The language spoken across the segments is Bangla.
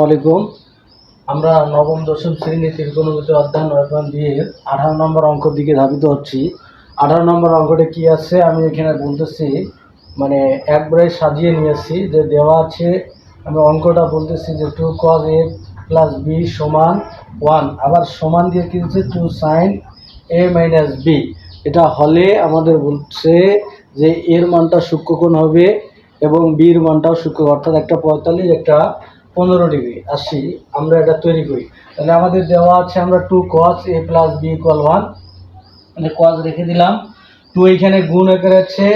আসসালামাইকুম। আমরা নবম দশম শ্রেণীর ত্রিকোণমিতি অধ্যায় 9.2 18 নম্বর অঙ্কের দিকে ধাবিত হচ্ছি। 18 নম্বর অঙ্কটা কি আছে আমি এখানে বলতেছি, মানে একবারে সাজিয়ে নিয়েছি যে দেওয়া আছে। আমি অঙ্কটা বলতেছি যে 2 cos a plus b সমান 1, আবার সমান দিয়ে কি হচ্ছে 2 sin a minus b। এটা হলে আমাদের বলছে যে এর মানটা সূক্ষ্মকোণ হবে এবং বির মানটাও সূক্ষ্ম, অর্থাৎ একটা 45 একটা 15 ডিগ্রি। আসি আমরা এটা তৈরি করি। তাহলে আমাদের দেওয়া আছে, আমরা 2 cos a plus b equal 1, মানে cos রেখে দিলাম, 2 এখানে গুণ আকারে আছে,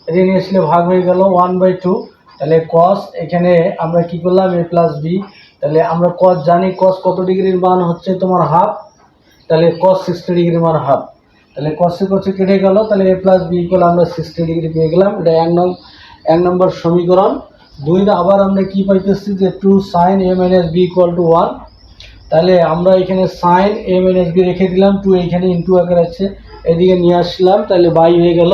এটা নিয়ে আসলে ভাগ হয়ে গেল 1/2। তাহলে cos এখানে আমরা কি করলাম a plus b, তাহলে আমরা cos জানি, cos কত ডিগ্রির মান হচ্ছে তোমার হাফ, তাহলে cos 60 ডিগ্রির মান হাফ। তাহলে cos কেটে গেল, তাহলে a plus b equal আমরা 60 ডিগ্রি পেয়ে গেলাম। এটা এক নম্বর সমীকরণ। আবার আমরা কি পাইতেছি যে 2 sin a minus b equal to 1। তাহলে আমরা এখানে sin a minus b রেখে দিলাম, 2 এখানে ইনটু আকারে আছে, এদিকে নিয়ে আসলাম, তাহলে বাই হয়ে গেল।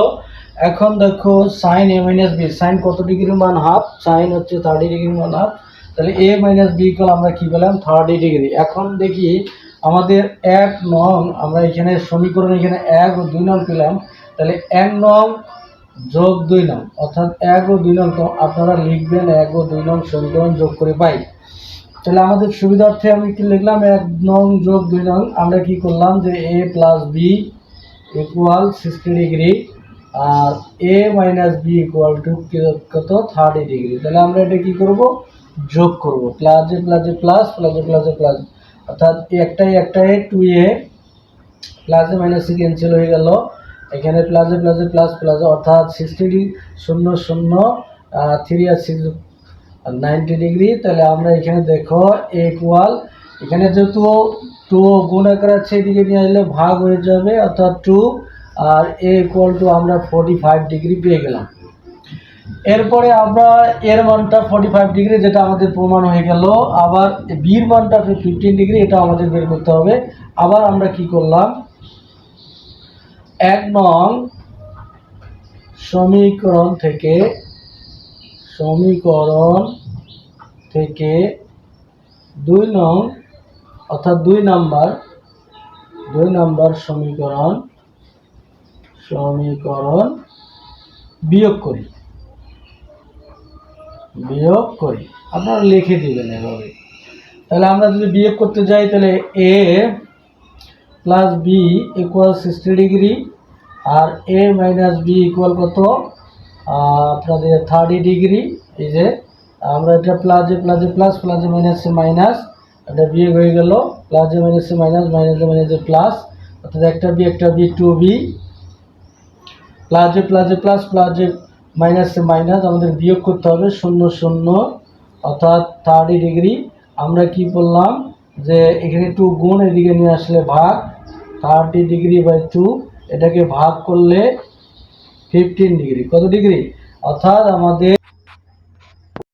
এখন দেখো sin a minus b, sin কত ডিগ্রির মান হাফ, sin হচ্ছে 30 ডিগ্রির মান হাফ, তাহলে a minus b equal আমরা কি পেলাম 30 ডিগ্রি। এখন দেখি আমাদের 1 নং, আমরা এখানে সমীকরণ এখানে 1 ও 2 নং পেলাম, তাহলে 1 নং যোগ 2 নং, অর্থাৎ 1 ও 2 নং, তো আপনারা লিখবেন 1 ও 2 নং সমীকরণ যোগ করে পাই। তাহলে আমাদের সুবিধার্থে আমি কি লিখলাম 1 নং যোগ 2 নং, আমরা কি করলাম যে a plus b equal 60 degree আর a minus b equal to কত 30 ডিগ্রি। তাহলে আমরা এটা কি করব, যোগ করব, plus A plus A plus plus A plus A plus, অর্থাৎ একটাই 2a plus A minus A cancel হয়ে গেল, এখানে plus A plus A plus plus, অর্থাৎ 60 ডিগ্রি 0 0 3 আর 6 90 ডিগ্রি। তাহলে আমরা এখানে দেখো a ইকুয়াল, এখানে যেহেতু 2 গুণ আকারে আছে, এদিকে নিয়ে আসলে ভাগ হয়ে যাবে, অর্থাৎ 2 আর a ইকুয়াল টু আমরা 45 ডিগ্রি পেয়ে গেলাম। এরপরে আমরা এর মানটা 45 ডিগ্রি, যেটা আমাদের প্রমাণ হয়ে গেল। আবার বির মানটা 15 ডিগ্রি, এটা আমাদের বের করতে হবে। আবার আমরা কি করলাম, 1 নং সমীকরণ থেকে 2 নং, অর্থাৎ 2 নাম্বার সমীকরণ বিয়োগ করি, আপনারা লিখে দিবেন এভাবে। তাহলে আমরা যদি বিয়োগ করতে যাই, তাহলে a plus B equal 60 degree আর a মাইনাস বি ইকুয়াল কত আপনাদের 30 ডিগ্রি। এই যে আমরা এটা plus A plus A plus plus A minus A minus, এটা বিয়োগ হয়ে গেল, plus A minus A minus minus A minus A plus, অর্থাৎ একটা B 2b, plus A plus A plus plus A minus A minus, আমাদের বিয়োগ করতে হবে 0 0, অর্থাৎ 30 ডিগ্রি। আমরা কি বললাম যে এখানে 2 গুণ, এদিকে নিয়ে আসলে ভাগ, 30 ডিগ্রি বাই 2, এটাকে ভাগ করলে 15 ডিগ্রি, কত ডিগ্রি, অর্থাৎ আমাদের